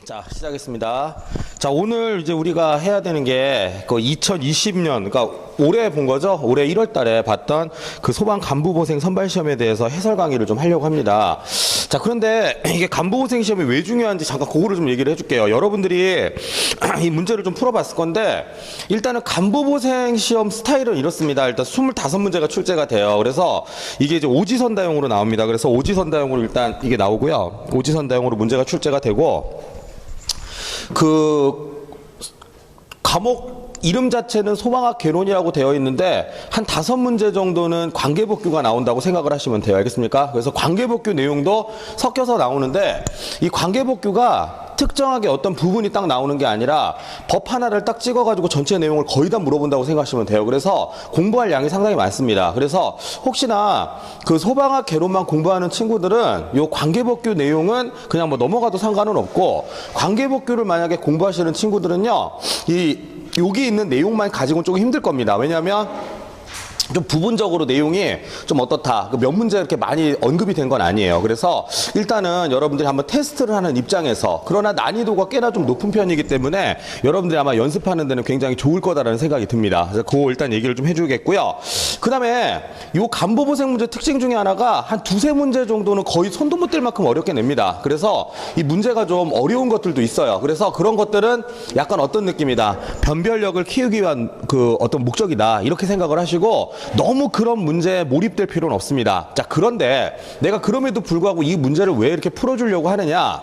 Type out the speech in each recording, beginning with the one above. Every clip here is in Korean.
자, 시작했습니다. 자, 오늘 이제 우리가 해야 되는 게 그 2020년, 그러니까 올해 본 거죠? 올해 1월 달에 봤던 그 소방 간부보생 선발 시험에 대해서 해설 강의를 좀 하려고 합니다. 자, 그런데 이게 간부보생 시험이 왜 중요한지 잠깐 그거를 좀 얘기를 해줄게요. 여러분들이 이 문제를 좀 풀어봤을 건데, 일단은 간부보생 시험 스타일은 이렇습니다. 일단 25문제가 출제가 돼요. 그래서 이게 이제 오지선다형으로 나옵니다. 그래서 오지선다형으로 일단 이게 나오고요. 오지선다형으로 문제가 출제가 되고, 그 과목 이름 자체는 소방학 개론이라고 되어 있는데 한 5문제 정도는 관계법규가 나온다고 생각을 하시면 돼요. 알겠습니까? 그래서 관계법규 내용도 섞여서 나오는데, 이 관계법규가 특정하게 어떤 부분이 딱 나오는 게 아니라 법 하나를 딱 찍어가지고 전체 내용을 거의 다 물어본다고 생각하시면 돼요. 그래서 공부할 양이 상당히 많습니다. 그래서 혹시나 그 소방학 개론만 공부하는 친구들은 요 관계법규 내용은 그냥 뭐 넘어가도 상관은 없고, 관계법규를 만약에 공부하시는 친구들은요, 여기 있는 내용만 가지고는 조금 힘들 겁니다. 왜냐하면 좀 부분적으로 내용이 좀 어떻다, 몇 문제 이렇게 많이 언급이 된 건 아니에요. 그래서 일단은 여러분들이 한번 테스트를 하는 입장에서, 그러나 난이도가 꽤나 좀 높은 편이기 때문에 여러분들이 아마 연습하는 데는 굉장히 좋을 거다라는 생각이 듭니다. 그래서 그거 일단 얘기를 좀 해주겠고요. 그 다음에 요 간부보생 문제 특징 중에 하나가 한 2-3문제 정도는 거의 손도 못 댈 만큼 어렵게 냅니다. 그래서 이 문제가 좀 어려운 것들도 있어요. 그래서 그런 것들은 약간 어떤 느낌이다, 변별력을 키우기 위한 그 어떤 목적이다, 이렇게 생각을 하시고, 너무 그런 문제에 몰입될 필요는 없습니다. 자, 그런데 내가 그럼에도 불구하고 이 문제를 왜 이렇게 풀어주려고 하느냐,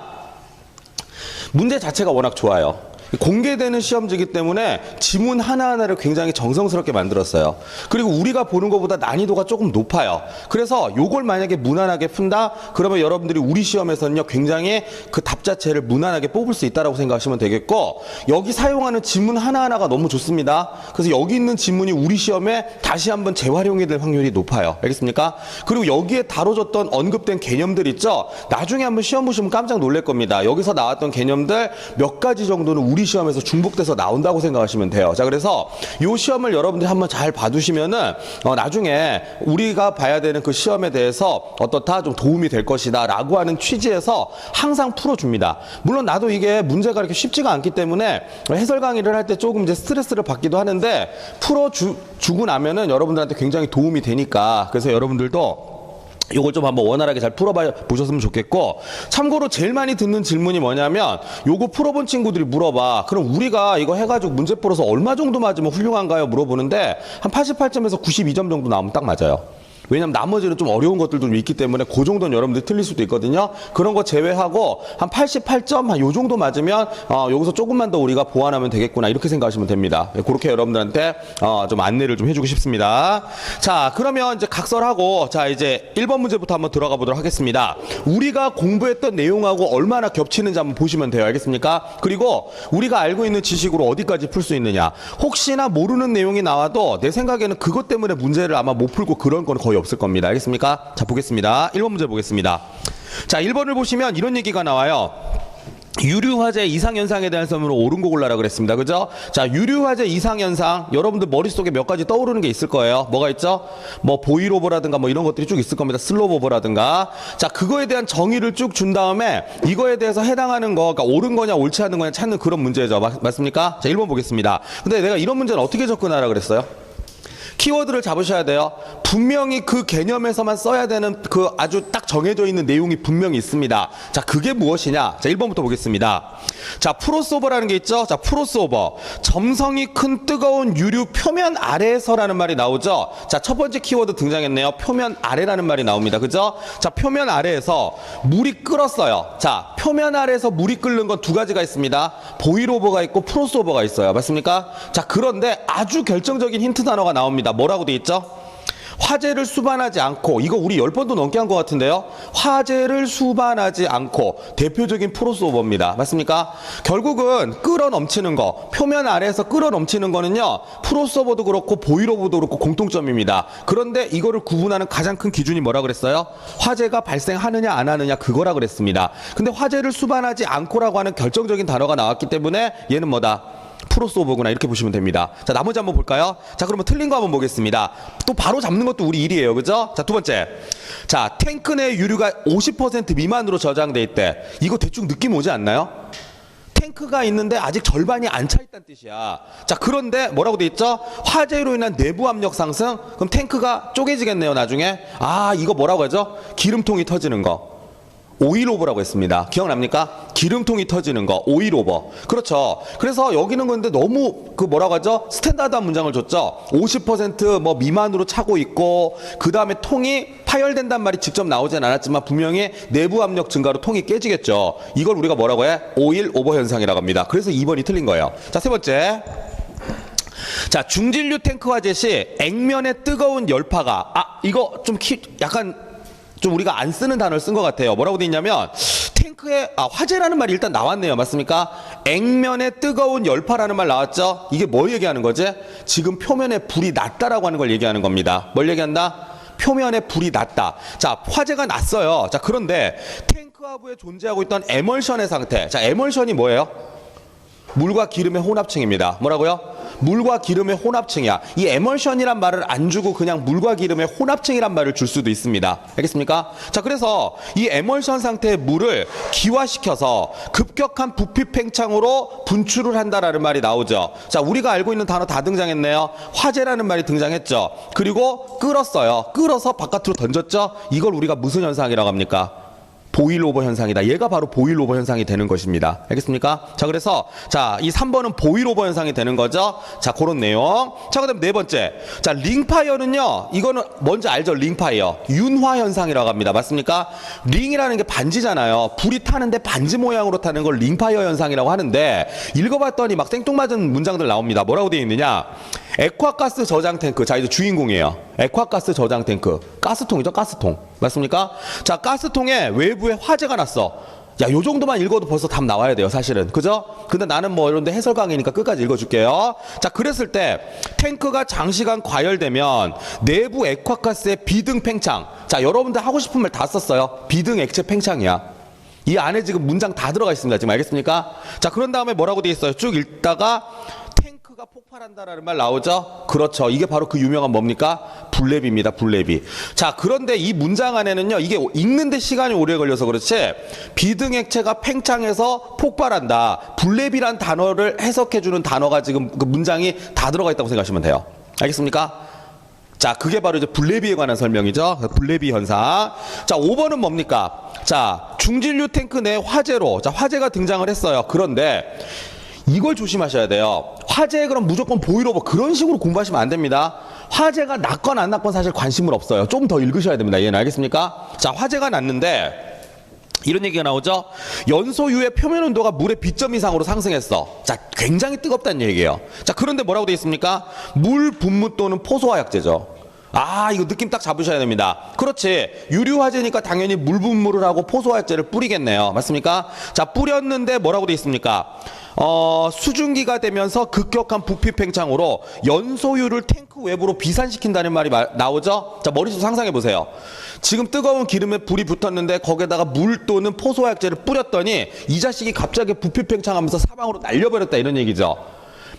문제 자체가 워낙 좋아요. 공개되는 시험지이기 때문에 지문 하나하나를 굉장히 정성스럽게 만들었어요. 그리고 우리가 보는 것보다 난이도가 조금 높아요. 그래서 요걸 만약에 무난하게 푼다, 그러면 여러분들이 우리 시험에서는요, 굉장히 그 답 자체를 무난하게 뽑을 수 있다고 생각하시면 되겠고, 여기 사용하는 지문 하나하나가 너무 좋습니다. 그래서 여기 있는 지문이 우리 시험에 다시 한번 재활용이 될 확률이 높아요. 알겠습니까? 그리고 여기에 다뤄졌던 언급된 개념들 있죠? 나중에 한번 시험 보시면 깜짝 놀랄 겁니다. 여기서 나왔던 개념들 몇 가지 정도는 우리 시험에서 중복돼서 나온다고 생각하시면 돼요. 자, 그래서 이 시험을 여러분들이 한번 잘 봐두시면은 나중에 우리가 봐야 되는 그 시험에 대해서 어떻다, 좀 도움이 될 것이다 라고 하는 취지에서 항상 풀어줍니다. 물론 나도 이게 문제가 이렇게 쉽지가 않기 때문에 해설 강의를 할 때 조금 이제 스트레스를 받기도 하는데, 풀어주고 나면은 여러분들한테 굉장히 도움이 되니까, 그래서 여러분들도 요걸 좀 한번 원활하게 잘 풀어보셨으면 좋겠고, 참고로 제일 많이 듣는 질문이 뭐냐면, 요거 풀어본 친구들이 물어봐, 그럼 우리가 이거 해가지고 문제 풀어서 얼마 정도 맞으면 훌륭한가요? 물어보는데, 한 88점에서 92점 정도 나오면 딱 맞아요. 왜냐면 나머지는 좀 어려운 것들도 좀 있기 때문에 그 정도는 여러분들이 틀릴 수도 있거든요. 그런 거 제외하고 한 88점, 한 요 정도 맞으면 여기서 조금만 더 우리가 보완하면 되겠구나, 이렇게 생각하시면 됩니다. 그렇게 여러분들한테 좀 안내를 좀 해주고 싶습니다. 자, 그러면 이제 각설하고, 자, 이제 1번 문제부터 한번 들어가 보도록 하겠습니다. 우리가 공부했던 내용하고 얼마나 겹치는지 한번 보시면 돼요. 알겠습니까? 그리고 우리가 알고 있는 지식으로 어디까지 풀 수 있느냐, 혹시나 모르는 내용이 나와도 내 생각에는 그것 때문에 문제를 아마 못 풀고 그런 건 거의 없을 겁니다. 알겠습니까? 자, 보겠습니다. 1번 문제 보겠습니다. 자, 1번을 보시면 이런 얘기가 나와요. 유류화재 이상현상에 대한 설문으로 옳은 거 골라라 그랬습니다. 그죠? 자, 유류화재 이상현상, 여러분들 머릿속에 몇 가지 떠오르는 게 있을 거예요. 뭐가 있죠? 뭐 보이로버라든가 뭐 이런 것들이 쭉 있을 겁니다. 슬로버라든가. 자, 그거에 대한 정의를 쭉 준 다음에 이거에 대해서 해당하는 거, 그러니까 옳은 거냐 옳지 않은 거냐 찾는 그런 문제죠. 맞습니까? 자, 1번 보겠습니다. 근데 내가 이런 문제는 어떻게 접근하라 그랬어요? 키워드를 잡으셔야 돼요. 분명히 그 개념에서만 써야 되는 그 아주 딱 정해져 있는 내용이 분명히 있습니다. 자, 그게 무엇이냐? 자, 1번부터 보겠습니다. 자, 프로스오버라는 게 있죠? 자, 프로스오버. 점성이 큰 뜨거운 유류 표면 아래에서라는 말이 나오죠? 자, 첫 번째 키워드 등장했네요. 표면 아래라는 말이 나옵니다. 그죠? 자, 표면 아래에서 물이 끓었어요. 자, 표면 아래에서 물이 끓는 건 두 가지가 있습니다. 보일오버가 있고 프로스오버가 있어요. 맞습니까? 자, 그런데 아주 결정적인 힌트 단어가 나옵니다. 뭐라고 돼 있죠? 화재를 수반하지 않고, 이거 우리 10번도 넘게 한 것 같은데요. 화재를 수반하지 않고, 대표적인 프로스오버입니다. 맞습니까? 결국은 끓어 넘치는 거, 표면 아래에서 끓어 넘치는 거는요, 프로스오버도 그렇고 보일오버도 그렇고 공통점입니다. 그런데 이거를 구분하는 가장 큰 기준이 뭐라 그랬어요? 화재가 발생하느냐 안 하느냐, 그거라 그랬습니다. 근데 화재를 수반하지 않고라고 하는 결정적인 단어가 나왔기 때문에 얘는 뭐다? 프로스오버구나, 이렇게 보시면 됩니다. 자, 나머지 한번 볼까요? 자, 그러면 틀린 거 한번 보겠습니다. 또 바로 잡는 것도 우리 일이에요. 그죠? 자, 두 번째. 자, 탱크 내 유류가 50% 미만으로 저장돼 있대. 이거 대충 느낌 오지 않나요? 탱크가 있는데 아직 절반이 안 차 있다는 뜻이야. 자, 그런데 뭐라고 돼 있죠? 화재로 인한 내부 압력 상승. 그럼 탱크가 쪼개지겠네요, 나중에. 아, 이거 뭐라고 하죠? 기름통이 터지는 거. 오일 오버라고 했습니다. 기억납니까? 기름통이 터지는 거, 오일 오버. 그렇죠. 그래서 여기는 근데 너무 그 뭐라고 하죠? 스탠다드한 문장을 줬죠. 50% 미만으로 차고 있고, 그 다음에 통이 파열된단 말이 직접 나오진 않았지만 분명히 내부 압력 증가로 통이 깨지겠죠. 이걸 우리가 뭐라고 해? 오일 오버 현상이라고 합니다. 그래서 2번이 틀린 거예요. 자, 세 번째. 자, 중진류 탱크 화재 시 액면의 뜨거운 열파가, 이거 좀 약간 좀 우리가 안 쓰는 단어를 쓴 것 같아요. 뭐라고 돼 있냐면 탱크에 화재라는 말이 일단 나왔네요. 맞습니까? 액면에 뜨거운 열파라는 말 나왔죠? 이게 뭘 얘기하는 거지? 지금 표면에 불이 났다라고 하는 걸 얘기하는 겁니다. 뭘 얘기한다? 표면에 불이 났다. 자, 화재가 났어요. 자, 그런데 탱크 하부에 존재하고 있던 에멀션의 상태. 자, 에멀션이 뭐예요? 물과 기름의 혼합층입니다. 뭐라고요? 물과 기름의 혼합층이야. 이 에멀션이란 말을 안 주고 그냥 물과 기름의 혼합층이란 말을 줄 수도 있습니다. 알겠습니까? 자, 그래서 이 에멀션 상태의 물을 기화시켜서 급격한 부피 팽창으로 분출을 한다라는 말이 나오죠. 자, 우리가 알고 있는 단어 다 등장했네요. 화재라는 말이 등장했죠. 그리고 끓었어요. 끓어서 바깥으로 던졌죠. 이걸 우리가 무슨 현상이라고 합니까? 보일오버 현상이다. 얘가 바로 보일오버 현상이 되는 것입니다. 알겠습니까? 자, 그래서 자, 이 3번은 보일오버 현상이 되는 거죠. 자, 그런 내용. 자, 그다음 네 번째. 자, 링파이어는요. 이거는 뭔지 알죠? 링파이어. 윤화 현상이라고 합니다. 맞습니까? 링이라는 게 반지잖아요. 불이 타는데 반지 모양으로 타는 걸 링파이어 현상이라고 하는데 읽어봤더니 막 생뚱맞은 문장들 나옵니다. 뭐라고 되어 있느냐? 액화가스 저장 탱크. 자, 이제 주인공이에요. 액화가스 저장 탱크. 가스통이죠, 가스통. 맞습니까? 자, 가스통에 외부에 화재가 났어. 야, 요 정도만 읽어도 벌써 답 나와야 돼요, 사실은. 그죠? 근데 나는 뭐 이런데 해설 강의니까 끝까지 읽어줄게요. 자, 그랬을 때 탱크가 장시간 과열되면 내부 액화가스의 비등 팽창. 자, 여러분들 하고 싶은 말 다 썼어요. 비등 액체 팽창이야. 이 안에 지금 문장 다 들어가 있습니다. 지금 알겠습니까? 자, 그런 다음에 뭐라고 돼 있어요? 쭉 읽다가 탱크가 폭발한다라는 말 나오죠? 그렇죠. 이게 바로 그 유명한 뭡니까? 불내비입니다. 불내비. 자, 그런데 이 문장 안에는요, 이게 읽는데 시간이 오래 걸려서 그렇지, 비등액체가 팽창해서 폭발한다. 불내비란 단어를 해석해주는 단어가 지금 그 문장이 다 들어가 있다고 생각하시면 돼요. 알겠습니까? 자, 그게 바로 이제 불내비에 관한 설명이죠. 불내비 현상. 자, 5번은 뭡니까? 자, 중진류 탱크 내 화재로, 자, 화재가 등장을 했어요. 그런데 이걸 조심하셔야 돼요. 화재에 그럼 무조건 보일오버 그런 식으로 공부하시면 안 됩니다. 화재가 났건 안 났건 사실 관심은 없어요. 좀 더 읽으셔야 됩니다. 얘는 알겠습니까? 자, 화재가 났는데 이런 얘기가 나오죠. 연소유의 표면 온도가 물의 B점 이상으로 상승했어. 자, 굉장히 뜨겁다는 얘기예요. 자, 그런데 뭐라고 되어 있습니까? 물 분무 또는 포소화약제죠. 이거 느낌 딱 잡으셔야 됩니다. 그렇지. 유류화재니까 당연히 물 분무를 하고 포소화약제를 뿌리겠네요. 맞습니까? 자, 뿌렸는데 뭐라고 되어 있습니까? 수증기가 되면서 급격한 부피 팽창으로 연소유를 탱크 외부로 비산시킨다는 말이 나오죠? 자, 머릿속 상상해 보세요. 지금 뜨거운 기름에 불이 붙었는데 거기에다가 물 또는 포소화약제를 뿌렸더니 이 자식이 갑자기 부피 팽창하면서 사방으로 날려버렸다, 이런 얘기죠.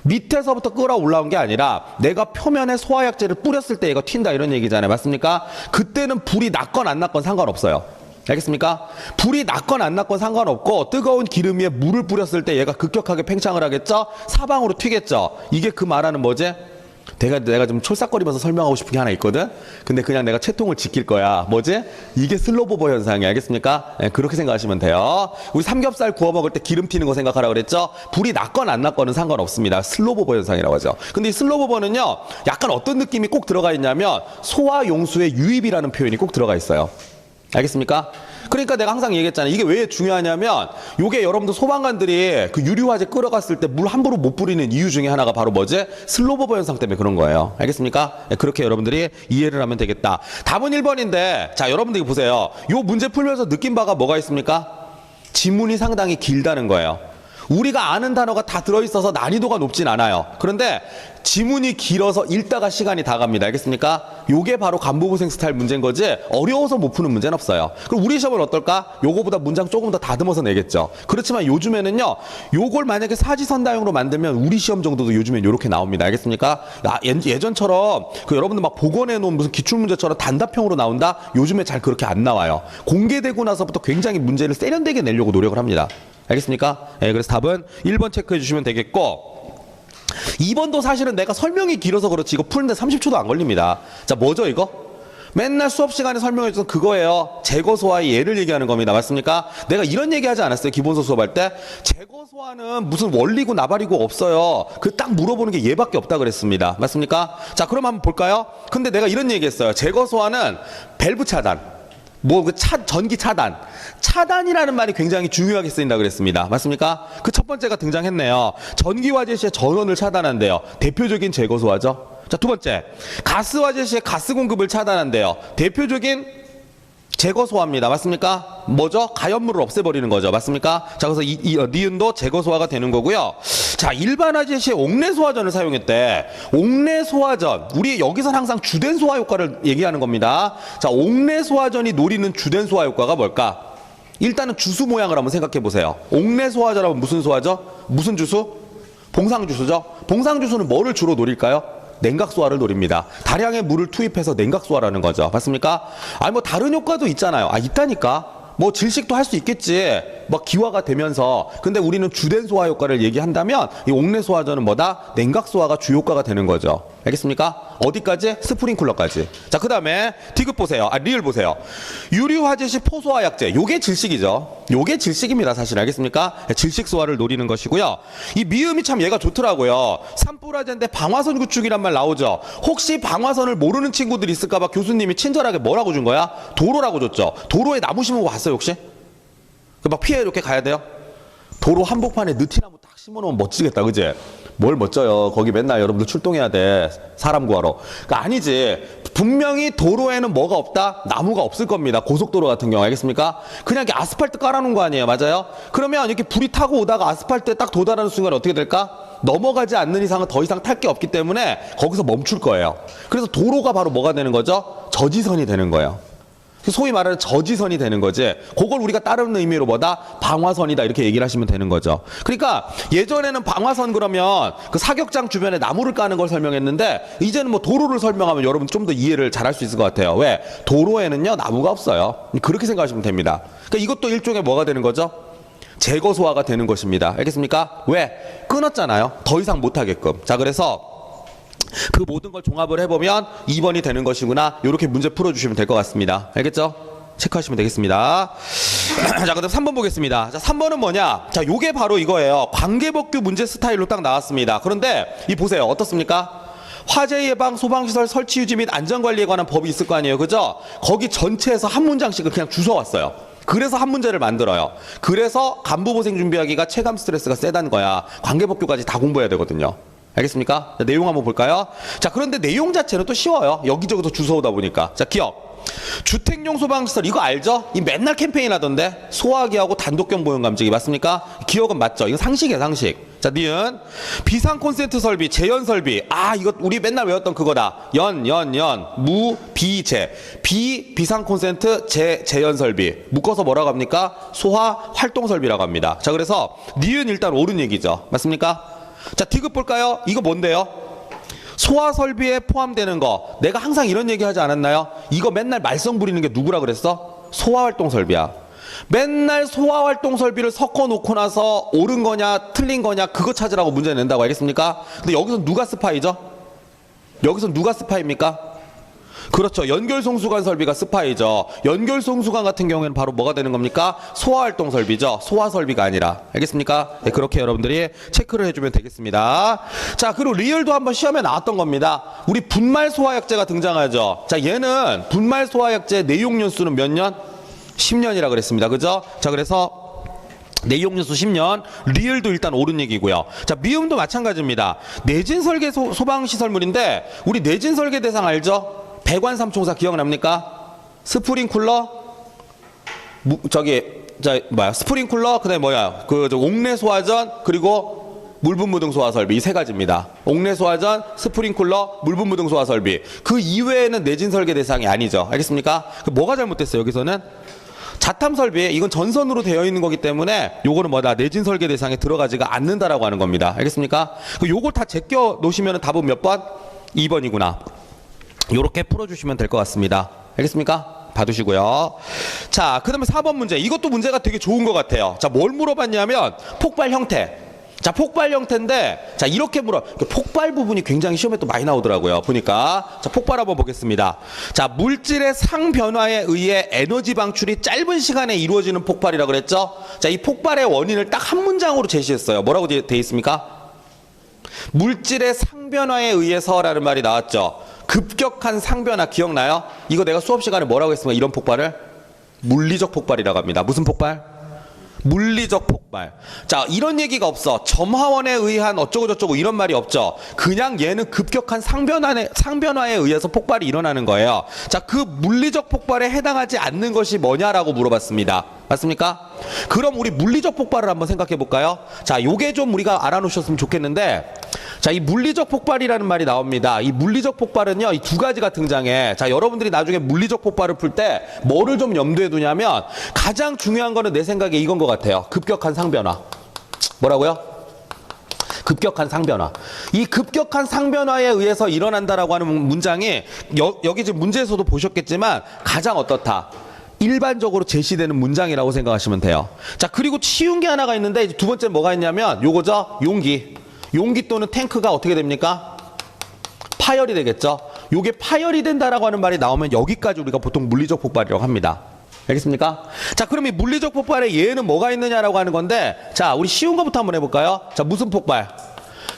밑에서부터 끌어올라온 게 아니라 내가 표면에 소화약제를 뿌렸을 때 얘가 튄다, 이런 얘기잖아요. 맞습니까? 그때는 불이 났건 안 났건 상관없어요. 알겠습니까? 불이 났건 안 났건 상관없고 뜨거운 기름 위에 물을 뿌렸을 때 얘가 급격하게 팽창을 하겠죠? 사방으로 튀겠죠? 이게 그 말하는 뭐지? 내가 좀 촐싹거리면서 설명하고 싶은 게 하나 있거든? 근데 그냥 내가 채통을 지킬 거야. 뭐지? 이게 슬로보버 현상이, 알겠습니까? 네, 그렇게 생각하시면 돼요. 우리 삼겹살 구워 먹을 때 기름 튀는 거 생각하라고 그랬죠? 불이 났건 안 났건은 상관없습니다. 슬로보버 현상이라고 하죠. 근데 이 슬로보버는요, 약간 어떤 느낌이 꼭 들어가 있냐면 소화용수의 유입이라는 표현이 꼭 들어가 있어요. 알겠습니까? 그러니까 내가 항상 얘기했잖아요. 이게 왜 중요하냐면 요게 여러분들 소방관들이 그 유류화재 끌어갔을 때 물 함부로 못 뿌리는 이유 중에 하나가 바로 뭐지? 슬로보버 현상 때문에 그런 거예요. 알겠습니까? 그렇게 여러분들이 이해를 하면 되겠다. 답은 1번인데 자, 여러분들이 보세요. 요 문제 풀면서 느낀 바가 뭐가 있습니까? 지문이 상당히 길다는 거예요. 우리가 아는 단어가 다 들어있어서 난이도가 높진 않아요. 그런데 지문이 길어서 읽다가 시간이 다 갑니다. 알겠습니까? 요게 바로 간부부생 스타일 문제인 거지 어려워서 못 푸는 문제는 없어요. 그럼 우리 시험은 어떨까? 요거보다 문장 조금 더 다듬어서 내겠죠. 그렇지만 요즘에는요, 요걸 만약에 사지선다형으로 만들면 우리 시험 정도도 요즘엔 요렇게 나옵니다. 알겠습니까? 예전처럼 그 여러분들 막 복원해 놓은 무슨 기출문제처럼 단답형으로 나온다? 요즘에 잘 그렇게 안 나와요. 공개되고 나서부터 굉장히 문제를 세련되게 내려고 노력을 합니다. 알겠습니까? 예, 그래서 답은 1번 체크해 주시면 되겠고, 2번도 사실은 내가 설명이 길어서 그렇지 이거 푸는데 30초도 안 걸립니다. 자, 뭐죠 이거? 맨날 수업 시간에 설명해 줬던 그거예요. 제거소화의 예를 얘기하는 겁니다. 맞습니까? 내가 이런 얘기 하지 않았어요? 기본서 수업할 때. 제거소화는 무슨 원리고 나발이고 없어요. 그 딱 물어보는 게 얘밖에 없다 그랬습니다. 맞습니까? 자, 그럼 한번 볼까요? 근데 내가 이런 얘기 했어요. 제거소화는 밸브 차단. 전기 차단. 차단이라는 말이 굉장히 중요하게 쓰인다 그랬습니다. 맞습니까? 그 첫 번째가 등장했네요. 전기화재 시에 전원을 차단한대요. 대표적인 제거소화죠. 자, 두 번째. 가스화재 시에 가스 공급을 차단한대요. 대표적인 제거소화입니다. 맞습니까? 뭐죠? 가연물을 없애버리는 거죠. 맞습니까? 자, 그래서 니은도 제거소화가 되는 거고요. 자, 일반화재 시에 옥내소화전을 사용했대. 옥내소화전. 우리 여기서 항상 주된 소화 효과를 얘기하는 겁니다. 자, 옥내소화전이 노리는 주된 소화 효과가 뭘까? 일단은 주수 모양을 한번 생각해 보세요. 옥내소화전하면 무슨 소화죠? 무슨 주수? 봉상주수죠. 봉상주수는 뭐를 주로 노릴까요? 냉각소화를 노립니다. 다량의 물을 투입해서 냉각소화라는 거죠. 맞습니까? 아니 뭐 다른 효과도 있잖아요. 아, 있다니까. 뭐 질식도 할 수 있겠지. 막 기화가 되면서. 근데 우리는 주된 소화 효과를 얘기한다면 이 옥내 소화전은 뭐다? 냉각 소화가 주 효과가 되는 거죠. 알겠습니까? 어디까지? 스프링쿨러까지. 자, 그다음에 디귿 보세요. 리을 보세요. 유류 화재 시 포소화 약제. 요게 질식이죠. 요게 질식입니다. 사실 알겠습니까? 질식 소화를 노리는 것이고요. 이 미음이 참 얘가 좋더라고요. 산불화재인데 방화선 구축이란 말 나오죠. 혹시 방화선을 모르는 친구들이 있을까 봐 교수님이 친절하게 뭐라고 준 거야? 도로라고 줬죠. 도로에 나무 심은 거 봤어요, 혹시? 막 피해 이렇게 가야 돼요? 도로 한복판에 느티나무 딱 심어놓으면 멋지겠다, 그지? 뭘 멋져요. 거기 맨날 여러분들 출동해야 돼. 사람 구하러. 그러니까 아니지. 분명히 도로에는 뭐가 없다? 나무가 없을 겁니다. 고속도로 같은 경우. 알겠습니까? 그냥 이렇게 아스팔트 깔아놓은 거 아니에요. 맞아요? 그러면 이렇게 불이 타고 오다가 아스팔트에 딱 도달하는 순간 어떻게 될까? 넘어가지 않는 이상은 더 이상 탈 게 없기 때문에 거기서 멈출 거예요. 그래서 도로가 바로 뭐가 되는 거죠? 저지선이 되는 거예요. 소위 말하는 저지선이 되는 거지. 그걸 우리가 다른 의미로 뭐다? 방화선이다 이렇게 얘기를 하시면 되는 거죠. 그러니까 예전에는 방화선 그러면 그 사격장 주변에 나무를 까는 걸 설명했는데 이제는 뭐 도로를 설명하면 여러분 좀 더 이해를 잘 할 수 있을 것 같아요. 왜? 도로에는요 나무가 없어요. 그렇게 생각하시면 됩니다. 그러니까 이것도 일종의 뭐가 되는 거죠? 제거 소화가 되는 것입니다. 알겠습니까? 왜? 끊었잖아요. 더 이상 못하게끔. 자, 그래서 그 모든 걸 종합을 해보면 2번이 되는 것이구나. 이렇게 문제 풀어주시면 될 것 같습니다. 알겠죠? 체크하시면 되겠습니다. 자, 그다음 3번 보겠습니다. 자, 3번은 뭐냐? 자, 요게 바로 이거예요. 관계법규 문제 스타일로 딱 나왔습니다. 그런데 이 보세요. 어떻습니까? 화재 예방, 소방시설 설치 유지 및 안전관리에 관한 법이 있을 거 아니에요. 그죠? 거기 전체에서 한 문장씩을 그냥 주워왔어요. 그래서 한 문제를 만들어요. 그래서 간부보생 준비하기가 체감 스트레스가 세다는 거야. 관계법규까지 다 공부해야 되거든요. 알겠습니까? 자, 내용 한번 볼까요? 자, 그런데 내용 자체는 또 쉬워요. 여기저기서 주워오다 보니까. 자, 기억. 주택용 소방시설 이거 알죠? 이 맨날 캠페인 하던데 소화기하고 단독경 보형 감지기 맞습니까? 기억은 맞죠? 이거 상식이에요, 상식. 자, 니은 비상 콘센트 설비, 재연 설비. 아, 이거 우리 맨날 외웠던 그거다. 무, 비, 재. 비상 콘센트, 재연 설비. 묶어서 뭐라고 합니까? 소화 활동 설비라고 합니다. 자, 그래서 니은 일단 옳은 얘기죠. 맞습니까? 자, 디귿 볼까요? 이거 뭔데요? 소화 설비에 포함되는 거. 내가 항상 이런 얘기 하지 않았나요? 이거 맨날 말썽 부리는 게 누구라 그랬어? 소화활동 설비야. 맨날 소화활동 설비를 섞어 놓고 나서 옳은 거냐 틀린 거냐 그거 찾으라고 문제 낸다고. 알겠습니까? 근데 여기서 누가 스파이죠? 여기서 누가 스파입니까? 그렇죠. 연결송수관 설비가 스파이죠. 연결송수관 같은 경우에는 바로 뭐가 되는 겁니까? 소화활동 설비죠. 소화 설비가 아니라. 알겠습니까? 네, 그렇게 여러분들이 체크를 해주면 되겠습니다. 자, 그리고 리얼도 한번 시험에 나왔던 겁니다. 우리 분말 소화약제가 등장하죠. 자, 얘는 분말 소화약제 내용 연수는 몇 년? 10년이라 그랬습니다. 그죠? 자, 그래서 내용 연수 10년, 리얼도 일단 옳은 얘기고요. 자, 미음도 마찬가지입니다. 내진 설계 소방시설물인데 우리 내진 설계 대상 알죠? 배관삼총사 기억납니까? 스프링쿨러, 스프링쿨러, 그다음에 옥내 소화전, 그리고 물분무등 소화 설비 이 세 가지입니다. 옥내 소화전, 스프링쿨러, 물분무등 소화 설비. 그 이외에는 내진 설계 대상이 아니죠. 알겠습니까? 뭐가 잘못됐어요? 여기서는 자탐 설비, 이건 전선으로 되어 있는 거기 때문에 요거는 뭐다? 내진 설계 대상에 들어가지가 않는다라고 하는 겁니다. 알겠습니까? 요걸 다 제껴 놓으시면 답은 몇 번? 2번이구나. 요렇게 풀어주시면 될 것 같습니다. 알겠습니까? 봐두시고요. 자, 그 다음에 4번 문제. 이것도 문제가 되게 좋은 것 같아요. 자, 뭘 물어봤냐면 폭발 형태. 자, 폭발 형태인데, 자, 이렇게 폭발 부분이 굉장히 시험에 또 많이 나오더라고요. 보니까. 자, 폭발 한번 보겠습니다. 자, 물질의 상변화에 의해 에너지 방출이 짧은 시간에 이루어지는 폭발이라고 그랬죠? 자, 이 폭발의 원인을 딱 한 문장으로 제시했어요. 뭐라고 되어 있습니까? 물질의 상변화에 의해서라는 말이 나왔죠. 급격한 상변화 기억나요? 이거 내가 수업 시간에 뭐라고 했습니까? 이런 폭발을? 물리적 폭발이라고 합니다. 무슨 폭발? 물리적 폭발. 자, 이런 얘기가 없어. 점화원에 의한 어쩌고저쩌고 이런 말이 없죠. 그냥 얘는 급격한 상변화에 의해서 폭발이 일어나는 거예요. 자, 그 물리적 폭발에 해당하지 않는 것이 뭐냐라고 물어봤습니다. 맞습니까? 그럼 우리 물리적 폭발을 한번 생각해 볼까요? 자, 요게 좀 우리가 알아놓으셨으면 좋겠는데, 자, 이 물리적 폭발이라는 말이 나옵니다. 이 물리적 폭발은요, 이 두 가지가 등장해. 자, 여러분들이 나중에 물리적 폭발을 풀 때 뭐를 좀 염두에 두냐면, 가장 중요한 거는 내 생각에 이건 것 같아요. 급격한 상변화. 뭐라고요? 급격한 상변화. 이 급격한 상변화에 의해서 일어난다라고 하는 문장이 여기 지금 문제에서도 보셨겠지만 가장 어떻다? 일반적으로 제시되는 문장이라고 생각하시면 돼요. 자, 그리고 쉬운 게 하나가 있는데 이제 두 번째 뭐가 있냐면 요거죠. 용기 또는 탱크가 어떻게 됩니까? 파열이 되겠죠. 요게 파열이 된다라고 하는 말이 나오면 여기까지 우리가 보통 물리적 폭발이라고 합니다. 알겠습니까? 자, 그럼 이 물리적 폭발에 예는 뭐가 있느냐라고 하는 건데, 자, 우리 쉬운 거부터 한번 해볼까요? 자, 무슨 폭발?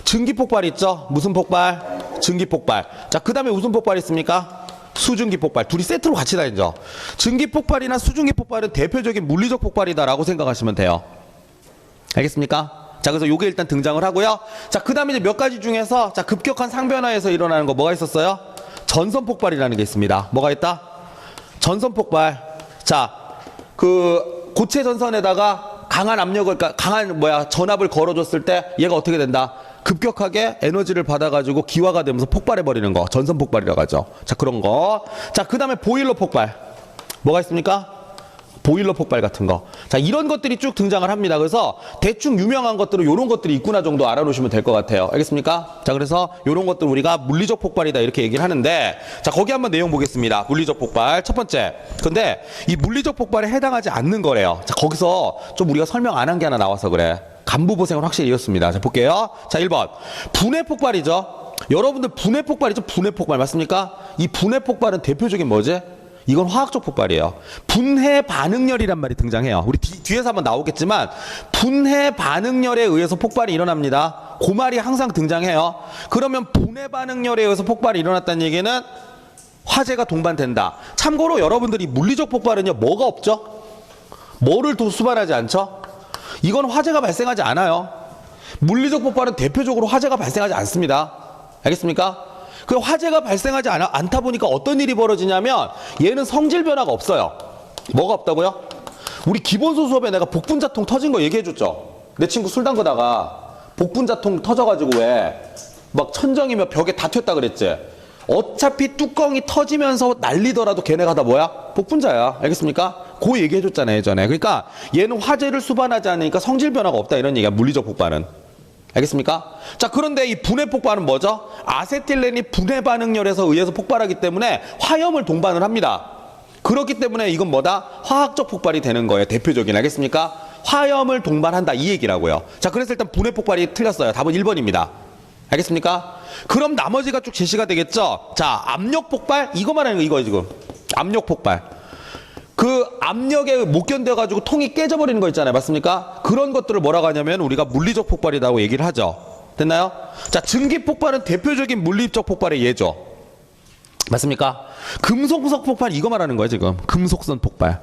증기 폭발 있죠? 무슨 폭발? 증기 폭발. 자, 그 다음에 무슨 폭발 있습니까? 수증기 폭발. 둘이 세트로 같이 다니죠. 증기 폭발이나 수증기 폭발은 대표적인 물리적 폭발이다라고 생각하시면 돼요. 알겠습니까? 자, 그래서 요게 일단 등장을 하고요. 자, 그 다음에 이제 몇 가지 중에서, 자, 급격한 상변화에서 일어나는 거 뭐가 있었어요? 전선 폭발이라는 게 있습니다. 뭐가 있다? 전선 폭발. 자, 그 고체 전선에다가 강한 압력을, 그러니까 강한 전압을 걸어줬을 때 얘가 어떻게 된다? 급격하게 에너지를 받아가지고 기화가 되면서 폭발해버리는 거. 전선 폭발이라고 하죠. 자, 그런 거. 자, 그 다음에 보일러 폭발. 뭐가 있습니까? 보일러 폭발 같은 거. 자, 이런 것들이 쭉 등장을 합니다. 그래서 대충 유명한 것들은 이런 것들이 있구나 정도 알아놓으시면 될 것 같아요. 알겠습니까? 자, 그래서 이런 것들 우리가 물리적 폭발이다 이렇게 얘기를 하는데, 자, 거기 한번 내용 보겠습니다. 물리적 폭발. 첫 번째. 근데 이 물리적 폭발에 해당하지 않는 거래요. 자, 거기서 좀 우리가 설명 안 한 게 하나 나와서 그래. 간부보생은 확실히 이었습니다. 자, 볼게요. 자, 1번. 분해 폭발이죠. 여러분들 분해 폭발이죠. 분해 폭발 맞습니까? 이 분해 폭발은 대표적인 뭐지? 이건 화학적 폭발이에요. 분해 반응열이란 말이 등장해요. 우리 뒤에서 한번 나오겠지만 분해 반응열에 의해서 폭발이 일어납니다. 그 말이 항상 등장해요. 그러면 분해 반응열에 의해서 폭발이 일어났다는 얘기는 화재가 동반된다. 참고로 여러분들이 물리적 폭발은요, 뭐가 없죠? 뭐를 또 수반하지 않죠? 이건 화재가 발생하지 않아요. 물리적 폭발은 대표적으로 화재가 발생하지 않습니다. 알겠습니까? 그 화재가 발생하지 않다 보니까 어떤 일이 벌어지냐면 얘는 성질 변화가 없어요. 뭐가 없다고요? 우리 기본소 수업에 내가 복분자통 터진 거 얘기해줬죠. 내 친구 술 담그다가 복분자통 터져가지고 왜 막 천정이며 벽에 다 튀었다 그랬지. 어차피 뚜껑이 터지면서 날리더라도 걔네가 다 뭐야? 복분자야. 알겠습니까? 그 얘기해줬잖아요, 예전에. 그러니까 얘는 화재를 수반하지 않으니까 성질 변화가 없다 이런 얘기야. 물리적 폭발은. 알겠습니까? 자, 그런데 이 분해 폭발은 뭐죠? 아세틸렌이 분해 반응열에서 의해서 폭발하기 때문에 화염을 동반을 합니다. 그렇기 때문에 이건 뭐다? 화학적 폭발이 되는 거예요. 대표적인. 알겠습니까? 화염을 동반한다 이 얘기라고요. 자, 그래서 일단 분해 폭발이 틀렸어요. 답은 1번입니다. 알겠습니까? 그럼 나머지가 쭉 제시가 되겠죠? 자, 압력 폭발? 이거 말하는 거 이거 지금. 압력 폭발. 그 압력에 못 견뎌가지고 통이 깨져버리는 거 있잖아요. 맞습니까? 그런 것들을 뭐라고 하냐면 우리가 물리적 폭발이라고 얘기를 하죠. 됐나요? 자, 증기 폭발은 대표적인 물리적 폭발의 예죠. 맞습니까? 금속선 폭발 이거 말하는 거예요 지금. 금속선 폭발.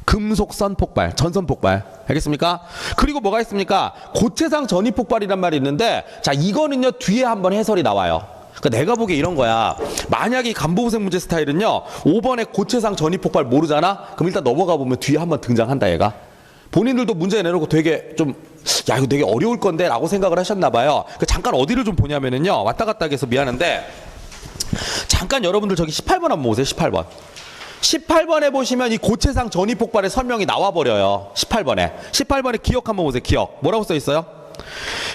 금속선 폭발, 전선 폭발. 알겠습니까? 그리고 뭐가 있습니까? 고체상 전이 폭발이란 말이 있는데, 자, 이거는요 뒤에 한번 해설이 나와요. 그러니까 내가 보기에 이런 거야. 만약에 이 간부보생 문제 스타일은요 5번에 고체상 전이 폭발 모르잖아? 그럼 일단 넘어가 보면 뒤에 한번 등장한다 얘가. 본인들도 문제 내놓고 되게 좀 야 이거 되게 어려울 건데 라고 생각을 하셨나 봐요. 잠깐 어디를 좀 보냐면은요 왔다 갔다 해서 미안한데 잠깐 여러분들 저기 18번 한번 보세요. 18번 18번에 보시면 이 고체상 전이 폭발의 설명이 나와버려요. 18번에 기억 한번 보세요. 기억 뭐라고 써있어요?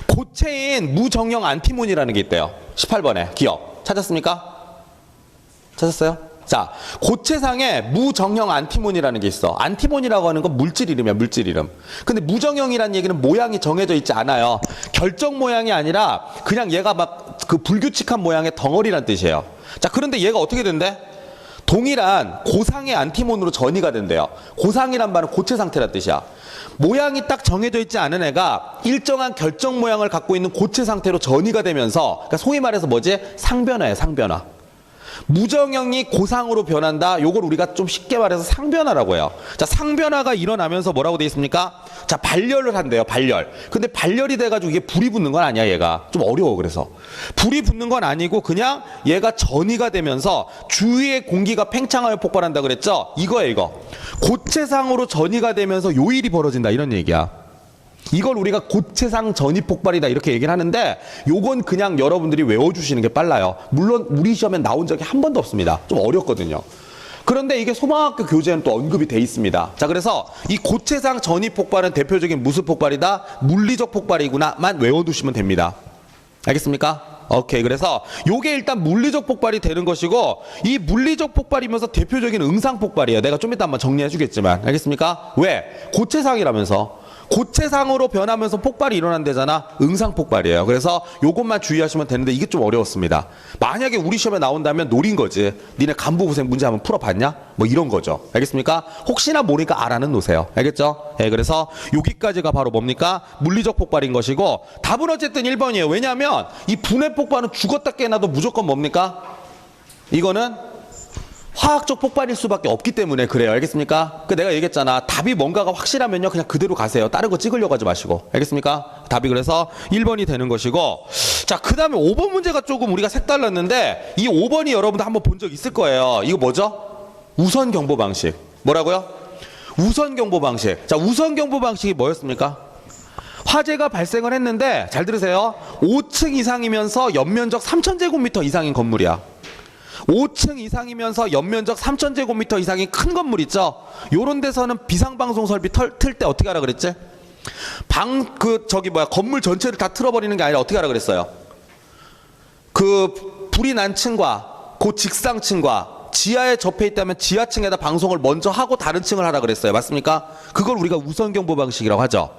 고체인 무정형 안티몬이라는 게 있대요. 18번에 기억 찾았습니까? 찾았어요? 자, 고체상에 무정형 안티몬이라는 게 있어. 안티몬이라고 하는 건 물질 이름이야, 물질 이름. 근데 무정형이라는 얘기는 모양이 정해져 있지 않아요. 결정 모양이 아니라 그냥 얘가 막 그 불규칙한 모양의 덩어리란 뜻이에요. 자, 그런데 얘가 어떻게 된대? 동일한 고상의 안티몬으로 전이가 된대요. 고상이란 말은 고체 상태란 뜻이야. 모양이 딱 정해져 있지 않은 애가 일정한 결정 모양을 갖고 있는 고체 상태로 전이가 되면서, 그러니까 소위 말해서 뭐지? 상변화예요, 상변화. 무정형이 고상으로 변한다. 요걸 우리가 좀 쉽게 말해서 상변화라고 해요. 자, 상변화가 일어나면서 뭐라고 돼 있습니까? 자, 발열을 한대요, 발열. 근데 발열이 돼가지고 이게 불이 붙는 건 아니야, 얘가. 좀 어려워, 그래서. 불이 붙는 건 아니고 그냥 얘가 전이가 되면서 주위의 공기가 팽창하여 폭발한다 그랬죠? 이거예요, 이거. 고체상으로 전이가 되면서 요일이 벌어진다, 이런 얘기야. 이걸 우리가 고체상 전이 폭발이다 이렇게 얘기를 하는데, 요건 그냥 여러분들이 외워주시는 게 빨라요. 물론 우리 시험에 나온 적이 한 번도 없습니다. 좀 어렵거든요. 그런데 이게 소망학교 교재에는 또 언급이 돼 있습니다. 자, 그래서 이 고체상 전이 폭발은 대표적인 무슨 폭발이다? 물리적 폭발이구나만 외워두시면 됩니다. 알겠습니까? 오케이. 그래서 요게 일단 물리적 폭발이 되는 것이고, 이 물리적 폭발이면서 대표적인 응상 폭발이에요. 내가 좀 이따 한번 정리해 주겠지만. 알겠습니까? 왜? 고체상이라면서. 고체상으로 변하면서 폭발이 일어난대잖아. 응상 폭발이에요. 그래서 요것만 주의하시면 되는데 이게 좀 어려웠습니다. 만약에 우리 시험에 나온다면 노린 거지. 니네 간부부생 문제 한번 풀어봤냐? 뭐 이런 거죠. 알겠습니까? 혹시나 모르니까 알아는 놓으세요. 알겠죠? 예, 그래서 여기까지가 바로 뭡니까? 물리적 폭발인 것이고, 답은 어쨌든 1번이에요. 왜냐하면 이 분해 폭발은 죽었다 깨나도 무조건 뭡니까? 이거는 화학적 폭발일 수밖에 없기 때문에 그래요. 알겠습니까? 그 내가 얘기했잖아. 답이 뭔가가 확실하면요, 그냥 그대로 가세요. 다른 거 찍으려고 하지 마시고. 알겠습니까? 답이 그래서 1번이 되는 것이고, 자, 그 다음에 5번 문제가 조금 우리가 색달랐는데, 이 5번이 여러분들 한번 본 적 있을 거예요. 이거 뭐죠? 우선 경보 방식. 뭐라고요? 우선 경보 방식. 자, 우선 경보 방식이 뭐였습니까? 화재가 발생을 했는데, 잘 들으세요. 5층 이상이면서 연면적 3,000제곱미터 이상인 건물이야. 5층 이상이면서 연면적 3,000제곱미터 이상인 큰 건물 있죠? 요런 데서는 비상방송 설비 틀 때 어떻게 하라 그랬지? 건물 전체를 다 틀어버리는 게 아니라 어떻게 하라 그랬어요? 그 불이 난 층과 그 직상층과 지하에 접해 있다면 지하층에다 방송을 먼저 하고 다른 층을 하라 그랬어요. 맞습니까? 그걸 우리가 우선경보 방식이라고 하죠.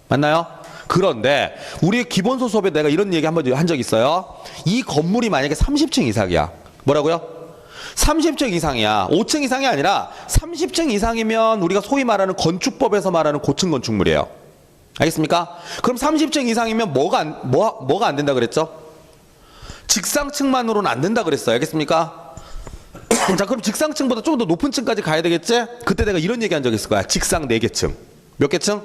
맞나요? 그런데 우리 기본소 수업에 내가 이런 얘기 한번 한 적 있어요. 이 건물이 만약에 30층 이상이야. 뭐라고요? 30층 이상이야. 5층 이상이 아니라 30층 이상이면 우리가 소위 말하는 건축법에서 말하는 고층 건축물이에요. 알겠습니까? 그럼 30층 이상이면 뭐가 안 된다 그랬죠? 직상층만으로는 안 된다 그랬어요. 알겠습니까? 자, 그럼 직상층보다 조금 더 높은 층까지 가야 되겠지? 그때 내가 이런 얘기 한 적 있을 거야. 직상 4개층. 몇 개층?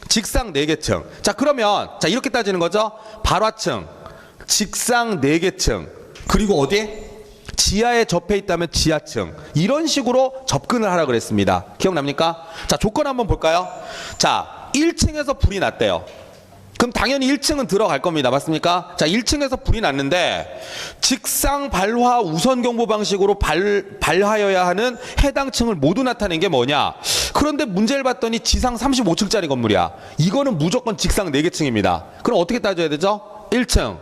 직상 4개층. 자, 그러면 자, 이렇게 따지는 거죠. 발화층, 직상 4개층, 그리고 어디? 지하에 접해 있다면 지하층. 이런 식으로 접근을 하라 그랬습니다. 기억납니까? 자, 조건 한번 볼까요? 자, 1층에서 불이 났대요. 그럼 당연히 1층은 들어갈 겁니다. 맞습니까? 자, 1층에서 불이 났는데 직상 발화 우선 경보 방식으로 발하여야 하는 해당 층을 모두 나타낸 게 뭐냐? 그런데 문제를 봤더니 지상 35층짜리 건물이야. 이거는 무조건 직상 4개층입니다. 그럼 어떻게 따져야 되죠? 1층,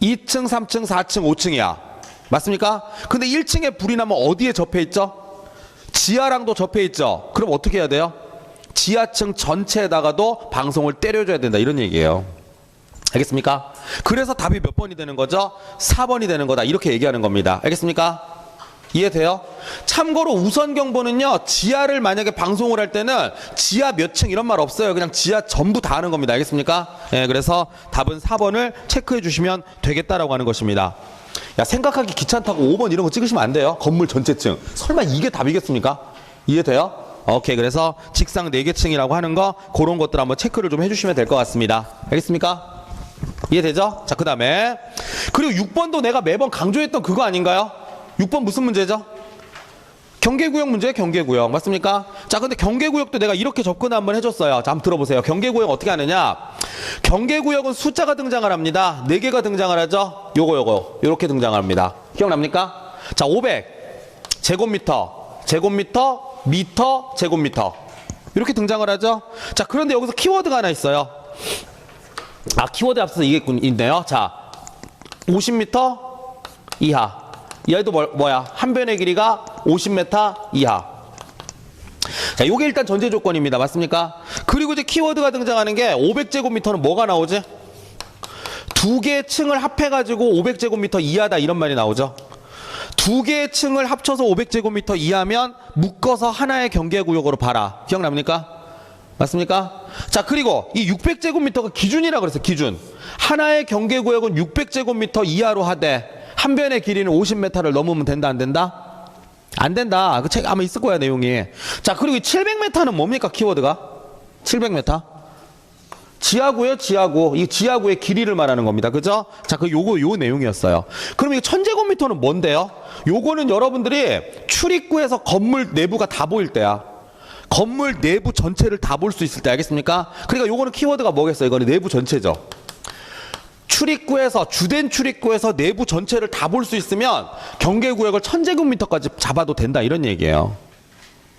2층, 3층, 4층, 5층이야. 맞습니까? 근데 1층에 불이 나면 어디에 접해 있죠? 지하랑도 접해 있죠. 그럼 어떻게 해야 돼요? 지하층 전체에다가도 방송을 때려줘야 된다, 이런 얘기예요. 알겠습니까? 그래서 답이 몇 번이 되는 거죠? 4번이 되는 거다, 이렇게 얘기하는 겁니다. 알겠습니까? 이해돼요? 참고로 우선 경보는요, 지하를 만약에 방송을 할 때는 지하 몇 층 이런 말 없어요. 그냥 지하 전부 다 하는 겁니다. 알겠습니까? 예, 그래서 답은 4번을 체크해 주시면 되겠다라고 하는 것입니다. 야, 생각하기 귀찮다고 5번 이런 거 찍으시면 안 돼요. 건물 전체층. 설마 이게 답이겠습니까? 이해돼요? 오케이. 그래서 직상 4개층이라고 하는 거, 그런 것들 한번 체크를 좀 해주시면 될 것 같습니다. 알겠습니까? 이해되죠? 자, 그 다음에 그리고 6번도 내가 매번 강조했던 그거 아닌가요? 6번 무슨 문제죠? 경계구역 문제예요. 경계구역. 맞습니까? 자, 근데 경계구역도 내가 이렇게 접근 한번 해줬어요. 자, 한번 들어보세요. 경계구역 어떻게 하느냐? 경계구역은 숫자가 등장을 합니다. 4개가 등장을 하죠. 요거 요렇게 등장을 합니다. 기억납니까? 자, 500 제곱미터, 미터, 제곱미터 이렇게 등장을 하죠. 자, 그런데 여기서 키워드가 하나 있어요. 아, 키워드 앞서서 이게 있네요. 자, 50m 이하. 얘도 뭐야? 한 변의 길이가 50m 이하. 자, 요게 일단 전제 조건입니다. 맞습니까? 그리고 이제 키워드가 등장하는 게 500제곱미터는 뭐가 나오지? 두 개의 층을 합해가지고 500제곱미터 이하다 이런 말이 나오죠. 두 개의 층을 합쳐서 500제곱미터 이하면 묶어서 하나의 경계구역으로 봐라. 기억납니까? 맞습니까? 자, 그리고 이 600제곱미터가 기준이라 그랬어요. 기준. 하나의 경계구역은 600제곱미터 이하로 하되 한 변의 길이는 50m를 넘으면 된다 안 된다? 안 된다. 그 책 아마 있을 거야 내용이. 자, 그리고 이 700m는 뭡니까 키워드가? 700m. 지하구요, 지하구. 이 지하구의 길이를 말하는 겁니다. 그죠? 자, 요 내용이었어요. 그럼 이 1000제곱미터는 뭔데요? 요거는 여러분들이 출입구에서 건물 내부가 다 보일 때야. 건물 내부 전체를 다 볼 수 있을 때, 알겠습니까? 그러니까 요거는 키워드가 뭐겠어요? 이거는 내부 전체죠. 출입구에서, 주된 출입구에서 내부 전체를 다 볼 수 있으면 경계구역을 1000제곱미터까지 잡아도 된다 이런 얘기예요.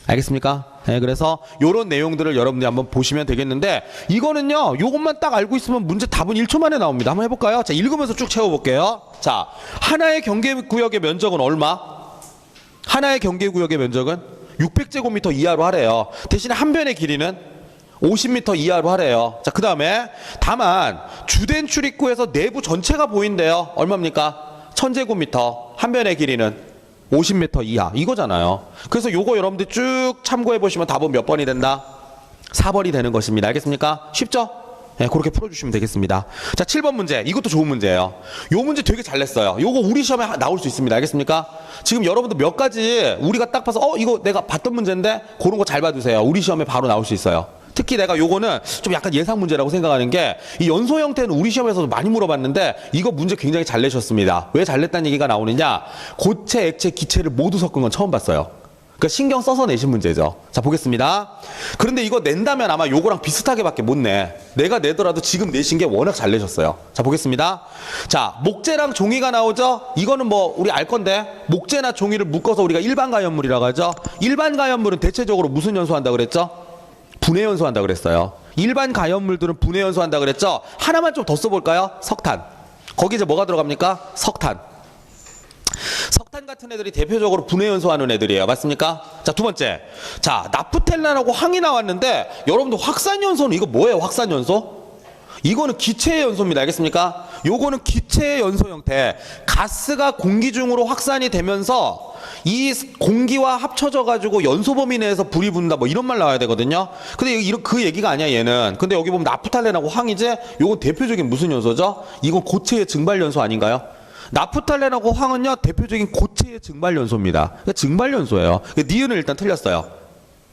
알겠습니까? 네, 그래서 요런 내용들을 여러분들이 한번 보시면 되겠는데, 이거는요 요것만 딱 알고 있으면 문제 답은 1초 만에 나옵니다. 한번 해볼까요? 자, 읽으면서 쭉 채워볼게요. 자, 하나의 경계구역의 면적은 얼마? 하나의 경계구역의 면적은 600제곱미터 이하로 하래요. 대신에 한 변의 길이는 50m 이하로 하래요. 자, 그 다음에 다만 주된 출입구에서 내부 전체가 보인대요. 얼마입니까? 1000제곱미터. 한 변의 길이는 50m 이하. 이거잖아요. 그래서 요거 여러분들 쭉 참고해 보시면 답은 몇 번이 된다? 4번이 되는 것입니다. 알겠습니까? 쉽죠? 네, 그렇게 풀어주시면 되겠습니다. 자, 7번 문제. 이것도 좋은 문제예요. 요 문제 되게 잘 냈어요. 요거 우리 시험에 나올 수 있습니다. 알겠습니까? 지금 여러분들 몇 가지 우리가 딱 봐서 이거 내가 봤던 문제인데 그런 거 잘 봐두세요. 우리 시험에 바로 나올 수 있어요. 특히 내가 요거는 좀 약간 예상 문제라고 생각하는 게, 이 연소 형태는 우리 시험에서도 많이 물어봤는데 이거 문제 굉장히 잘 내셨습니다. 왜 잘 냈다는 얘기가 나오느냐? 고체, 액체, 기체를 모두 섞은 건 처음 봤어요. 그러니까 신경 써서 내신 문제죠. 자, 보겠습니다. 그런데 이거 낸다면 아마 요거랑 비슷하게밖에 못 내. 내가 내더라도 지금 내신 게 워낙 잘 내셨어요. 자, 보겠습니다. 자, 목재랑 종이가 나오죠? 이거는 뭐 우리 알 건데, 목재나 종이를 묶어서 우리가 일반 가연물이라고 하죠. 일반 가연물은 대체적으로 무슨 연소한다 그랬죠? 분해 연소한다 그랬어요. 일반 가연물들은 분해 연소한다 그랬죠? 하나만 좀 더 써볼까요? 석탄. 거기 이제 뭐가 들어갑니까? 석탄. 석탄 같은 애들이 대표적으로 분해 연소하는 애들이에요. 맞습니까? 자, 두 번째. 자, 나프텔란하고 황이 나왔는데, 여러분들 확산 연소는 이거 뭐예요? 확산 연소? 이거는 기체의 연소입니다. 알겠습니까? 요거는 기체의 연소 형태. 가스가 공기 중으로 확산이 되면서 이 공기와 합쳐져 가지고 연소 범위 내에서 불이 붙는다, 뭐 이런 말 나와야 되거든요. 근데 그 얘기가 아니야 얘는. 근데 여기 보면 나프탈렌하고 황이제, 요건 대표적인 무슨 연소죠? 이건 고체의 증발 연소 아닌가요? 나프탈렌하고 황은요 대표적인 고체의 증발 연소입니다. 그러니까 증발 연소예요. 니은은 일단 틀렸어요.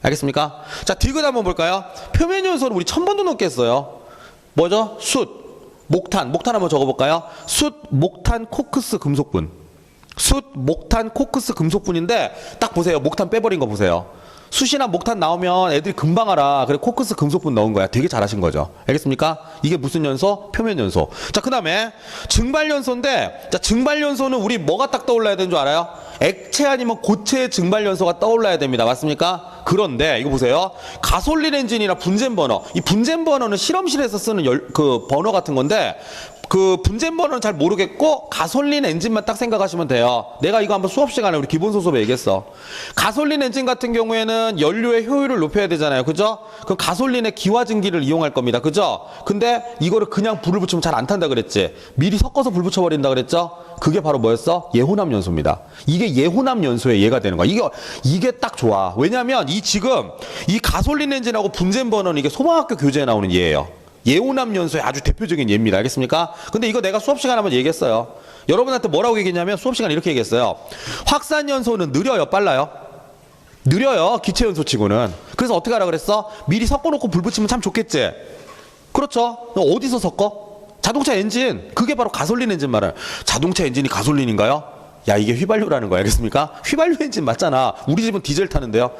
알겠습니까? 자, 디귿 한번 볼까요? 표면 연소는 우리 1000번도 넘게 했어요. 뭐죠? 숯, 목탄. 목탄 한번 적어볼까요? 숯, 목탄, 코크스, 금속분. 숯, 목탄, 코크스, 금속분인데 딱 보세요. 목탄 빼버린 거 보세요. 숯이나 목탄 나오면 애들이 금방 알아. 그래, 코크스, 금속분 넣은 거야. 되게 잘하신 거죠. 알겠습니까? 이게 무슨 연소? 표면 연소. 자, 그 다음에 증발 연소인데, 자, 증발 연소는 우리 뭐가 딱 떠올라야 되는 줄 알아요? 액체 아니면 고체의 증발 연소가 떠올라야 됩니다. 맞습니까? 그런데 이거 보세요. 가솔린 엔진이나 분젠 버너. 이 분젠 버너는 실험실에서 쓰는 그 버너 같은 건데, 그 분젠 버너는 잘 모르겠고 가솔린 엔진만 딱 생각하시면 돼요. 내가 이거 한번 수업 시간에 우리 기본소 수업에 얘기했어. 가솔린 엔진 같은 경우에는 연료의 효율을 높여야 되잖아요. 그죠? 그럼 가솔린의 기화증기를 이용할 겁니다. 그죠? 근데 이거를 그냥 불을 붙이면 잘 안 탄다 그랬지. 미리 섞어서 불 붙여버린다 그랬죠? 그게 바로 뭐였어? 예호남 연소입니다. 이게 예호남 연소의 예가 되는 거야. 이게 딱 좋아. 왜냐면 지금 이 가솔린 엔진하고 분젠 버너는 이게 소방학교 교재에 나오는 예예요. 예호남 연소의 아주 대표적인 예입니다. 알겠습니까? 근데 이거 내가 수업 시간에 한번 얘기했어요. 여러분한테 뭐라고 얘기했냐면 수업 시간에 이렇게 얘기했어요. 확산 연소는 느려요, 빨라요? 느려요, 기체 연소치고는. 그래서 어떻게 하라 그랬어? 미리 섞어놓고 불 붙이면 참 좋겠지. 그렇죠? 어디서 섞어? 자동차 엔진. 그게 바로 가솔린 엔진 말이에요. 자동차 엔진이 가솔린인가요? 야, 이게 휘발유라는 거야. 알겠습니까? 휘발유 엔진 맞잖아. 우리 집은 디젤 타는데요.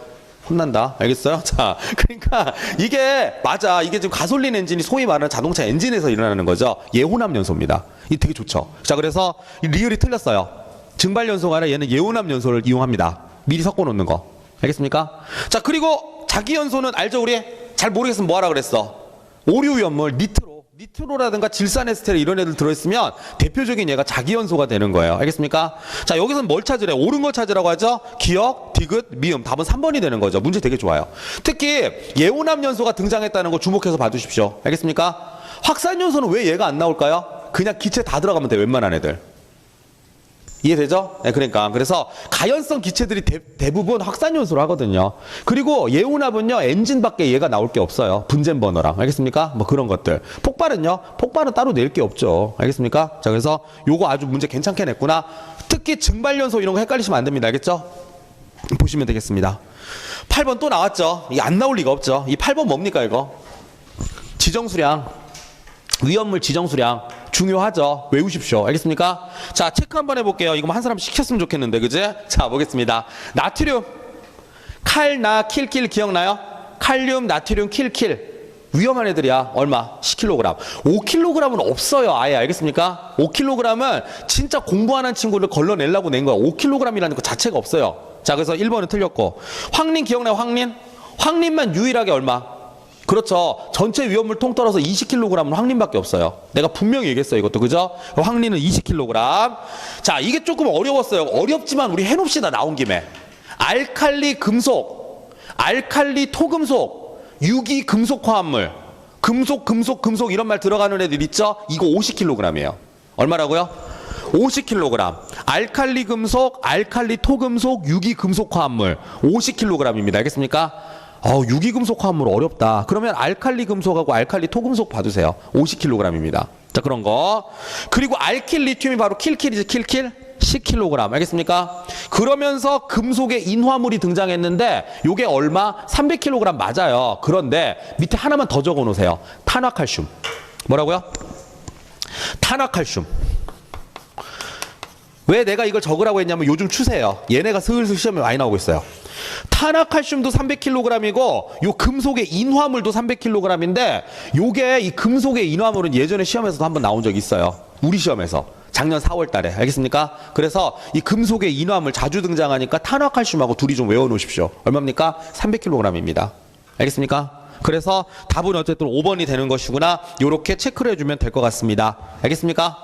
혼난다. 알겠어요? 자, 그러니까 이게 맞아. 이게 지금 가솔린 엔진이 소위 말하는 자동차 엔진에서 일어나는 거죠. 예호남 연소입니다. 이 되게 좋죠. 자, 그래서 이 리을이 틀렸어요. 증발 연소가 아니라 얘는 예호남 연소를 이용합니다. 미리 섞어 놓는 거. 알겠습니까? 자, 그리고 자기 연소는 알죠, 우리? 잘 모르겠으면 뭐 하라 그랬어? 오류 연물, 니트로. 니트로라든가 질산에스테르 이런 애들 들어있으면 대표적인 얘가 자기연소가 되는 거예요. 알겠습니까? 자, 여기서는 뭘 찾으래? 옳은 걸 찾으라고 하죠? 기억, 디귿, 미음. 답은 3번이 되는 거죠. 문제 되게 좋아요. 특히 예오남연소가 등장했다는 거 주목해서 봐주십시오. 알겠습니까? 확산연소는 왜 얘가 안 나올까요? 그냥 기체 다 들어가면 돼, 웬만한 애들. 이해되죠? 네, 그러니까. 그래서 가연성 기체들이 대부분 확산연소로 하거든요. 그리고 예오납은요, 엔진밖에 얘가 나올 게 없어요. 분젠 버너랑. 알겠습니까? 뭐 그런 것들. 폭발은요, 폭발은 따로 낼 게 없죠. 알겠습니까? 자, 그래서 요거 아주 문제 괜찮게 냈구나. 특히 증발연소 이런 거 헷갈리시면 안 됩니다. 알겠죠? 보시면 되겠습니다. 8번 또 나왔죠? 이 안 나올 리가 없죠. 이 8번 뭡니까, 이거? 지정수량. 위험물 지정수량. 중요하죠. 외우십시오. 알겠습니까? 자, 체크 한번 해볼게요. 이거 한 사람 시켰으면 좋겠는데, 그지? 자, 보겠습니다. 나트륨. 칼, 킬킬 기억나요? 칼륨, 나트륨, 킬킬. 위험한 애들이야. 얼마? 10kg. 5kg은 없어요. 아예. 알겠습니까? 5kg은 진짜 공부하는 친구를 걸러내려고 낸 거야. 5kg이라는 것 자체가 없어요. 자, 그래서 1번은 틀렸고. 황린 기억나요? 황린? 황린만 유일하게 얼마? 그렇죠. 전체 위험물 통틀어서 20kg은 황린밖에 없어요. 내가 분명히 얘기했어요. 이것도. 그죠? 황린은 20kg. 자, 이게 조금 어려웠어요. 어렵지만 우리 해놓읍시다. 나온 김에. 알칼리 금속, 알칼리 토금속, 유기 금속 화합물, 금속 이런 말 들어가는 애들 있죠? 이거 50kg이에요. 얼마라고요? 50kg. 알칼리 금속, 알칼리 토금속, 유기 금속 화합물 50kg입니다. 알겠습니까? 유기금속 화합물 어렵다. 그러면 알칼리 금속하고 알칼리 토금속 봐주세요. 50kg입니다. 자, 그런 거. 그리고 알킬 리튬이 바로 킬킬이지, 킬킬. 10kg. 알겠습니까? 그러면서 금속의 인화물이 등장했는데 요게 얼마? 300kg 맞아요. 그런데 밑에 하나만 더 적어 놓으세요. 탄화칼슘. 뭐라고요? 탄화칼슘. 왜 내가 이걸 적으라고 했냐면 요즘 추세예요. 얘네가 슬슬 시험에 많이 나오고 있어요. 탄화칼슘도 300kg이고 요 금속의 인화물도 300kg인데 요게 이 금속의 인화물은 예전에 시험에서도 한번 나온 적이 있어요. 우리 시험에서. 작년 4월 달에. 알겠습니까? 그래서 이 금속의 인화물 자주 등장하니까 탄화칼슘하고 둘이 좀 외워놓으십시오. 얼마입니까? 300kg입니다. 알겠습니까? 그래서 답은 어쨌든 5번이 되는 것이구나. 요렇게 체크를 해주면 될 것 같습니다. 알겠습니까?